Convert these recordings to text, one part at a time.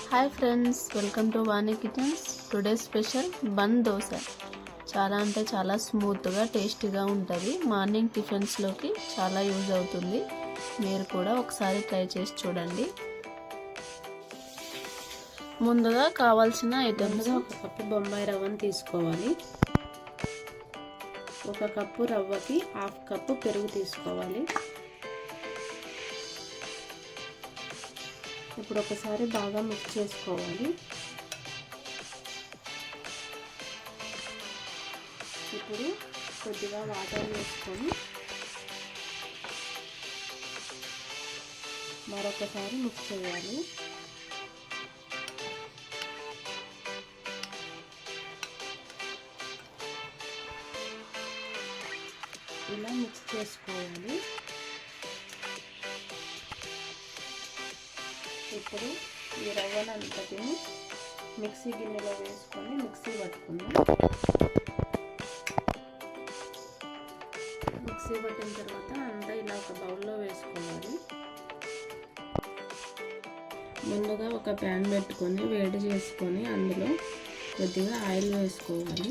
Hi friends, welcome to Vani kitchens. Today special bun dosa. చాలా అంటే చాలా స్మూత్గా టేస్టీగా ఉంటుంది. మార్నింగ్ టిఫిన్స్లోకి చాలా యూజ్ అవుతుంది. మీరు కూడా ఒకసారి ట్రై చేసి చూడండి. ముందుగా కావాల్సిన ఐటమ్స్: ఒక కప్పు బొంబాయి రవ్వను తీసుకోవాలి. ఒక కప్పు రవ్వకి హాఫ్ కప్పు పెరుగు తీసుకోవాలి. ఇప్పుడు ఒకసారి బాగా మిక్స్ చేసుకోవాలి. ఇప్పుడు కొద్దిగా వాటర్ వేసుకొని మరొకసారి మిక్స్ చేయాలి. ఇలా మిక్స్ చేసుకోవాలి. ఇప్పుడు ఈ రవ్వనంతటిని మిక్సీ గిన్నెలో వేసుకొని మిక్సీ పట్టుకుందాం. మిక్సీ పట్టిన తర్వాత అంతా ఇలా ఒక బౌల్లో వేసుకోవాలి. ముందుగా ఒక ప్యాన్ పెట్టుకొని వేడి చేసుకొని అందులో కొద్దిగా ఆయిల్ వేసుకోవాలి.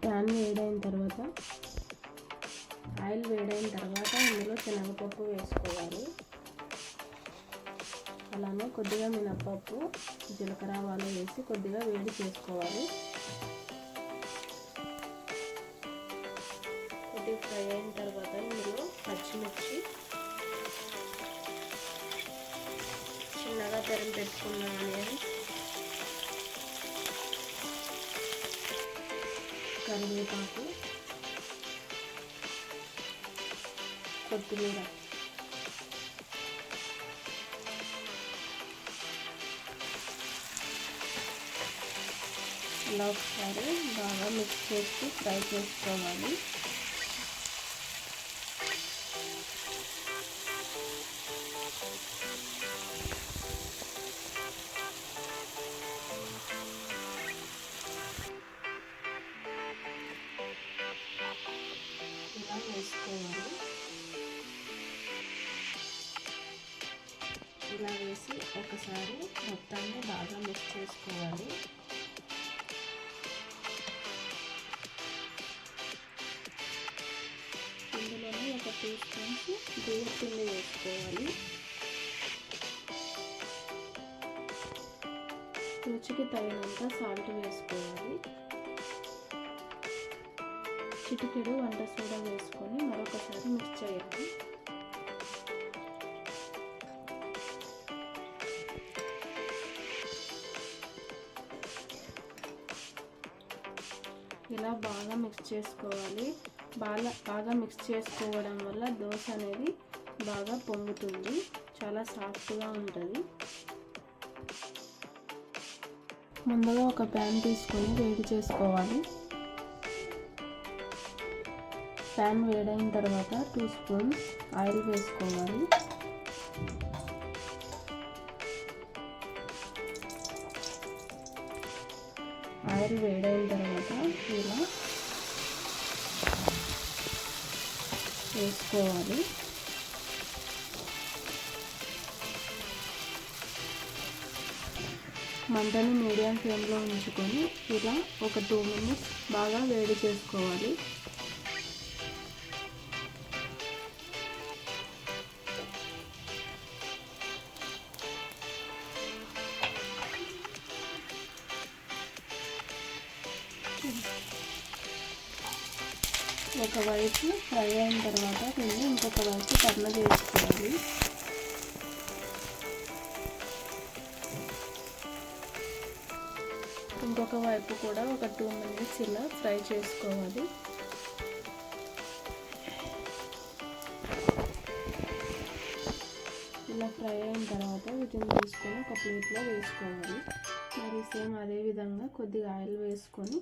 ప్యాన్ వేడైన తర్వాత ఇందులో శనగపప్పు వేసుకోవాలి. అలానే కొద్దిగా మినప్పప్పు, జీలకర్ర, ఆవాలు వేసి కొద్దిగా వేడి చేసుకోవాలి. కొద్దిగా ఫ్రై అయిన తర్వాత ఇందులో పచ్చిమిర్చి, చిన్నగా తరిగి పెట్టుకున్న ఆనియన్, కరివేపాకు, కొత్తిమీర ఇలా ఒకసారి బాగా మిక్స్ చేసి ఫ్రై చేసుకోవాలి. ఇలా వేసుకోవాలి. ఇలా వేసి ఒకసారి మొత్తాన్ని బాగా మిక్స్ చేసుకోవాలి. ఇందులోనే ఒక 2 స్పూన్స్ బియ్యం పిండి వేసుకోవాలి. రుచికి తగినంత సాల్ట్ వేసుకోవాలి. చిటికెడు వంట సోడా వేసుకొని మరొకసారి మిక్స్ చేయాలి. ఇలా బాగా మిక్స్ చేసుకోవాలి. బాగా మిక్స్ చేసుకోవడం వల్ల దోశ అనేది బాగా పొంగుతుంది, చాలా సాఫ్ట్గా ఉంటుంది. ముందుగా ఒక ప్యాన్ తీసుకొని వేడి చేసుకోవాలి. ప్యాన్ వేడైన తర్వాత 2 స్పూన్స్ ఆయిల్ వేసుకోవాలి. ఆయిల్ వేడైన తర్వాత ఇలా వేసుకోవాలి. మంటని మీడియం ఫ్లేమ్లో ఉంచుకొని ఇలా ఒక 2 మినిట్స్ బాగా వేడి చేసుకోవాలి. ఒకవైపు ఫ్రై అయిన తర్వాత దీన్ని ఇంకొక వైపు టర్న్ చేసుకోవాలి. ఇంకొక వైపు కూడా ఒక 2 మినిట్స్ ఇలా ఫ్రై చేసుకోవాలి. ఇలా ఫ్రై అయిన తర్వాత వీటిని తీసుకొని ఒక ప్లేట్లో వేసుకోవాలి. మరి సేమ్ అదే విధంగా కొద్దిగా ఆయిల్ వేసుకొని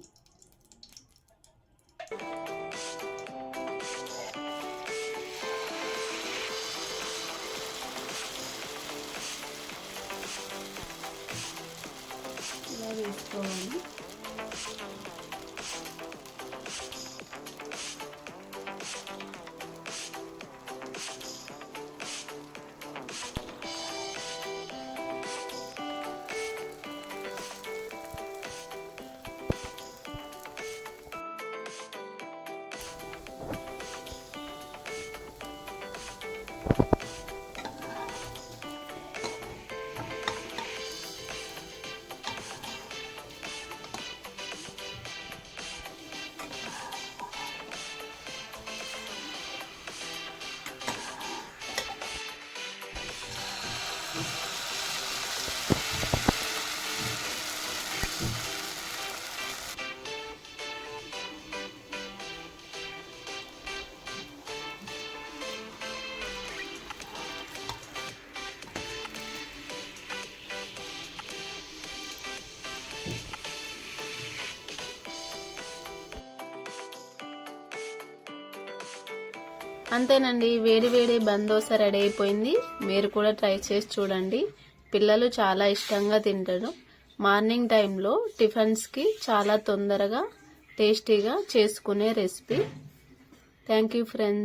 ఇలా వేసుకోవాలి. అంతేనండి, వేడి వేడి బన్ దోశ రెడీ అయిపోయింది. మీరు కూడా ట్రై చేసి చూడండి. పిల్లలు చాలా ఇష్టంగా తింటారు. మార్నింగ్ టైంలో టిఫిన్స్కి చాలా తొందరగా టేస్టీగా చేసుకునే రెసిపీ. Thank you friends.